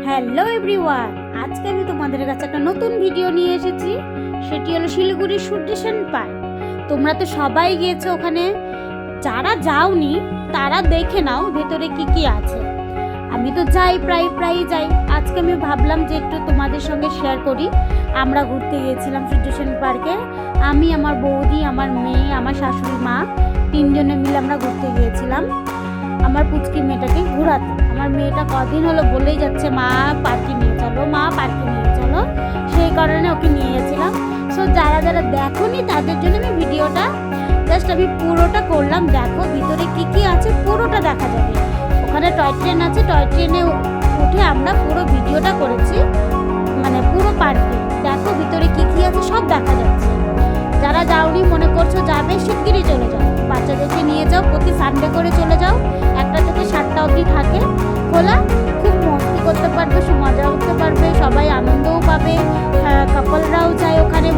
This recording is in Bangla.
হ্যালো এভরিওয়ান, আজকে আমি তোমাদের কাছে একটা নতুন ভিডিও নিয়ে এসেছি। সেটি হলো শিলিগুড়ির সূর্যসেন পার্ক। তোমরা তো সবাই গিয়েছো ওখানে, যারা যাওনি তারা দেখে নাও ভেতরে কি কি আছে। আমি তো যাই, প্রায় যাই। আজকে আমি ভাবলাম যে একটু তোমাদের সঙ্গে শেয়ার করি। আমরা ঘুরতে গিয়েছিলাম সূর্যসেন পার্কে। আমি, আমার বৌদি, আমার মেয়ে, আমার শাশুড়ি মা, তিনজনে মিলে আমরা ঘুরতে গিয়েছিলাম আমার পুচকি মেয়েটাকে ঘোরাতে। আমার মেয়েটা কদিন হলো বলেই যাচ্ছে মা পার্কে নিয়ে চলো, মা পার্কে নিয়ে চলো, সেই কারণে ওকে নিয়ে গেছিলাম। সো যারা যারা দেখোনি তাদের জন্য আমি ভিডিওটা জাস্ট আমি পুরোটা করলাম। দেখো ভিতরে কি কি আছে পুরোটা দেখা যাবে। ওখানে টয় ট্রেন আছে, টয় ট্রেনে উঠে আমরা পুরো ভিডিওটা করেছি, মানে পুরো পার্কে। দেখো ভিতরে কি কি আছে সব দেখা যাচ্ছে। যারা যাওনি মনে করছো যাবে, শিগগিরই চলে যাও, বাচ্চাদেরকে নিয়ে যাও। প্রতি সানডে করে চলে যাও, 1টা থেকে 7টা অবধি থাকে খোলা। খুব মস্তি করতে পারবে, মজা করতে পারবে, সবাই আনন্দও পাবে। কাপলরাও যায় ওখানে,